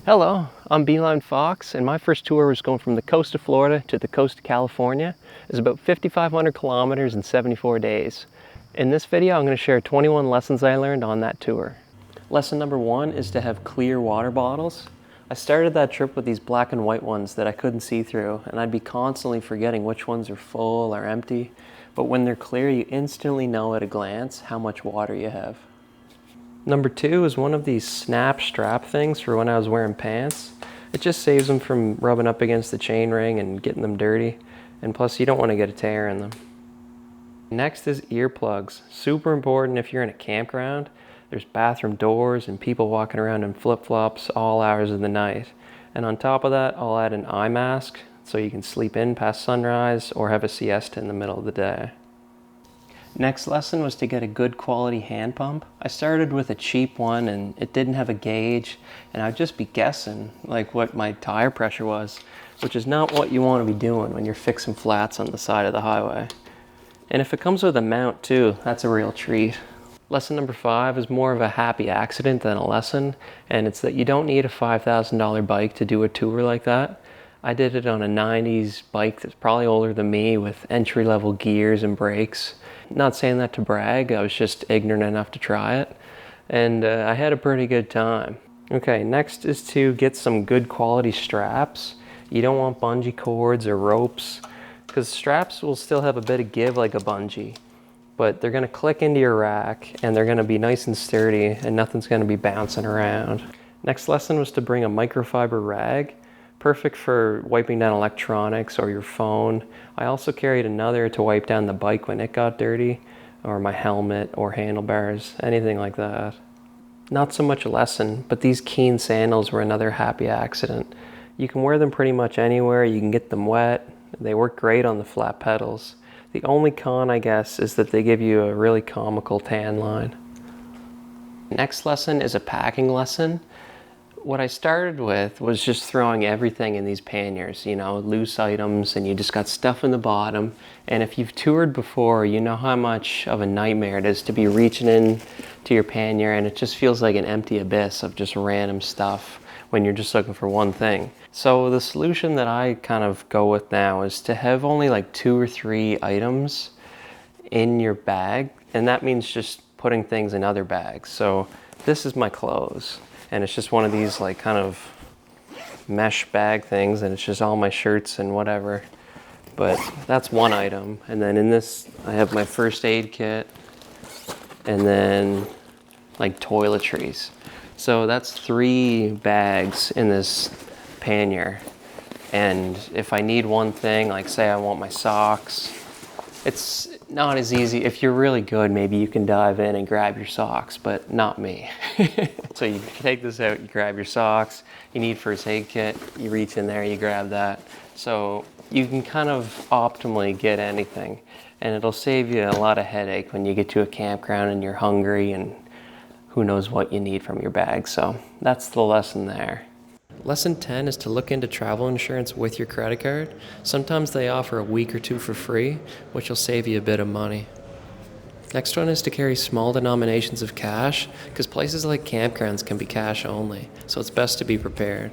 Hello, I'm Beeline Fox, and my first tour was going from the coast of Florida to the coast of California. It's about 5,500 kilometers in 74 days. In this video, I'm going to share 21 lessons I learned on that tour. Lesson number 1 is to have clear water bottles. I started that trip with these black and white ones that I couldn't see through, and I'd be constantly forgetting which ones are full or empty. But when they're clear, you instantly know at a glance how much water you have. Number 2 is one of these snap strap things for when I was wearing pants. It just saves them from rubbing up against the chain ring and getting them dirty. And plus, you don't want to get a tear in them. Next is earplugs. Super important if you're in a campground. There's bathroom doors and people walking around in flip-flops all hours of the night. And on top of that, I'll add an eye mask so you can sleep in past sunrise or have a siesta in the middle of the day. Next lesson was to get a good quality hand pump. I started with a cheap one and it didn't have a gauge, and I'd just be guessing like what my tire pressure was, which is not what you want to be doing when you're fixing flats on the side of the highway. And if it comes with a mount too, that's a real treat. Lesson number 5 is more of a happy accident than a lesson, and it's that you don't need a $5,000 bike to do a tour like that. I did it on a 90s bike that's probably older than me with entry-level gears and brakes. Not saying that to brag, I was just ignorant enough to try it, and I had a pretty good time. Okay, next is to get some good quality straps. You don't want bungee cords or ropes, because straps will still have a bit of give like a bungee, but they're going to click into your rack and they're going to be nice and sturdy and nothing's going to be bouncing around. Next lesson was to bring a microfiber rag. Perfect for wiping down electronics or your phone. I also carried another to wipe down the bike when it got dirty, or my helmet or handlebars, anything like that. Not so much a lesson, but these Keen sandals were another happy accident. You can wear them pretty much anywhere, you can get them wet, they work great on the flat pedals. The only con, I guess, is that they give you a really comical tan line. Next lesson is a packing lesson. What I started with was just throwing everything in these panniers, you know, loose items, and you just got stuff in the bottom. And if you've toured before, you know how much of a nightmare it is to be reaching in to your pannier and it just feels like an empty abyss of just random stuff when you're just looking for one thing. So the solution that I kind of go with now is to have only like 2 or 3 items in your bag, and that means just putting things in other bags. So this is my clothes. And it's just one of these like kind of mesh bag things, and it's just all my shirts and whatever. But that's one item. And then in this, I have my first aid kit and then like toiletries. So that's 3 bags in this pannier. And if I need one thing, like say I want my socks, it's not as easy. If you're really good, maybe you can dive in and grab your socks, but not me. So you take this out, you grab your socks, you need first aid kit, you reach in there, you grab that. So you can kind of optimally get anything, and it'll save you a lot of headache when you get to a campground and you're hungry and who knows what you need from your bag. So that's the lesson there. Lesson 10 is to look into travel insurance with your credit card. Sometimes they offer a week or 2 for free, which will save you a bit of money. Next one is to carry small denominations of cash, because places like campgrounds can be cash only, so it's best to be prepared.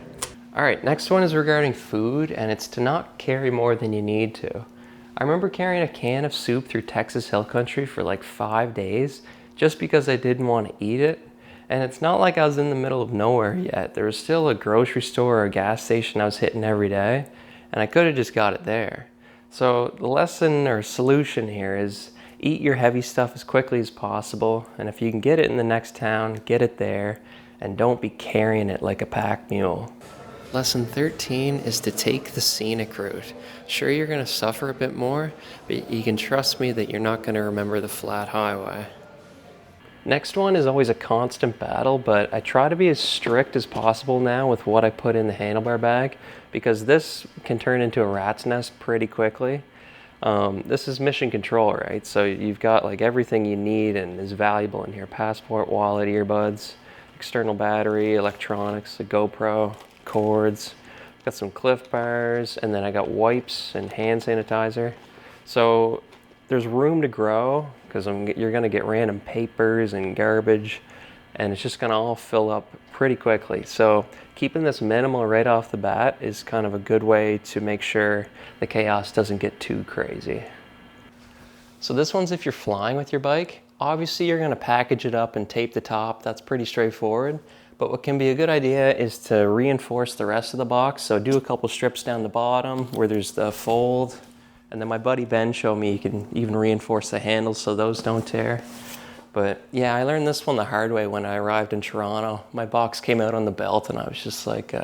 Alright, next one is regarding food, and it's to not carry more than you need to. I remember carrying a can of soup through Texas Hill Country for like 5 days, just because I didn't want to eat it. And it's not like I was in the middle of nowhere yet. There was still a grocery store or a gas station I was hitting every day, and I could have just got it there. So the lesson or solution here is eat your heavy stuff as quickly as possible, and if you can get it in the next town, get it there, and don't be carrying it like a pack mule. Lesson 13 is to take the scenic route. Sure, you're going to suffer a bit more, but you can trust me that you're not going to remember the flat highway. Next one is always a constant battle, but I try to be as strict as possible now with what I put in the handlebar bag, because this can turn into a rat's nest pretty quickly. This is mission control, right? So you've got like everything you need and is valuable in here. Passport, wallet, earbuds, external battery, electronics, a GoPro, cords. Got some Cliff Bars, and then I got wipes and hand sanitizer. So there's room to grow, because you're going to get random papers and garbage and it's just gonna all fill up pretty quickly. So keeping this minimal right off the bat is kind of a good way to make sure the chaos doesn't get too crazy. So this one's if you're flying with your bike. Obviously you're gonna package it up and tape the top. That's pretty straightforward. But what can be a good idea is to reinforce the rest of the box. So do a couple strips down the bottom where there's the fold. And then my buddy Ben showed me you can even reinforce the handles so those don't tear. But yeah, I learned this one the hard way when I arrived in Toronto. My box came out on the belt and I was just like,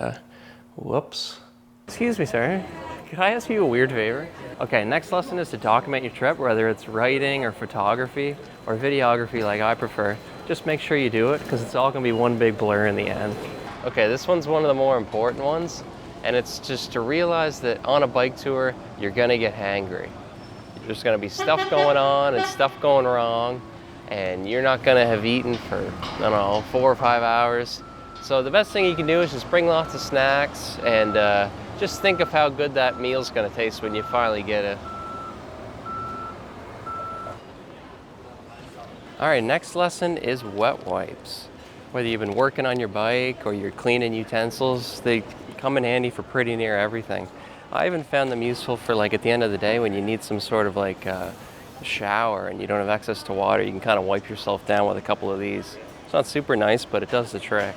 whoops. Excuse me, sir. Could I ask you a weird favor? Okay, next lesson is to document your trip, whether it's writing or photography or videography like I prefer. Just make sure you do it because it's all gonna be one big blur in the end. Okay, this one's one of the more important ones, and it's just to realize that on a bike tour, you're gonna get hangry. There's gonna be stuff going on and stuff going wrong, and you're not gonna have eaten for, I don't know, 4 or 5 hours. So the best thing you can do is just bring lots of snacks and just think of how good that meal's gonna taste when you finally get it. All right, next lesson is wet wipes. Whether you've been working on your bike or you're cleaning utensils, they come in handy for pretty near everything. I even found them useful for like at the end of the day when you need some sort of like shower and you don't have access to water, you can kind of wipe yourself down with a couple of these. It's not super nice, but it does the trick.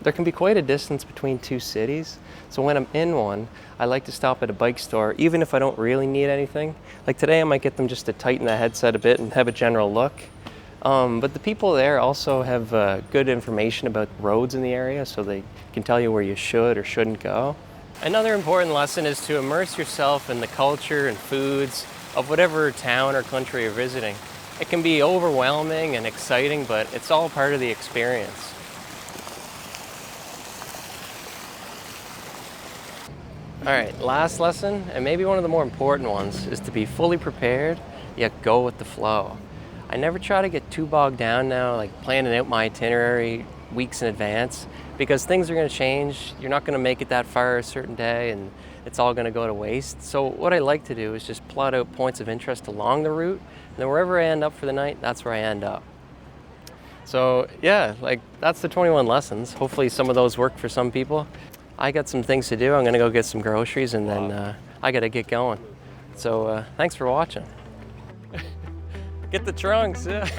There can be quite a distance between two cities, so when I'm in one, I like to stop at a bike store, even if I don't really need anything. Like today, I might get them just to tighten the headset a bit and have a general look. But the people there also have good information about roads in the area, so they can tell you where you should or shouldn't go. Another important lesson is to immerse yourself in the culture and foods of whatever town or country you're visiting. It can be overwhelming and exciting, but it's all part of the experience. All right, last lesson, and maybe one of the more important ones, is to be fully prepared, yet go with the flow. I never try to get too bogged down now, like planning out my itinerary weeks in advance, because things are gonna change. You're not gonna make it that far a certain day, and it's all gonna go to waste. So what I like to do is just plot out points of interest along the route, and then wherever I end up for the night, that's where I end up. So yeah, like that's the 21 lessons. Hopefully some of those work for some people. I got some things to do. I'm gonna go get some groceries and then I gotta get going. So thanks for watching. Get the trunks, yeah.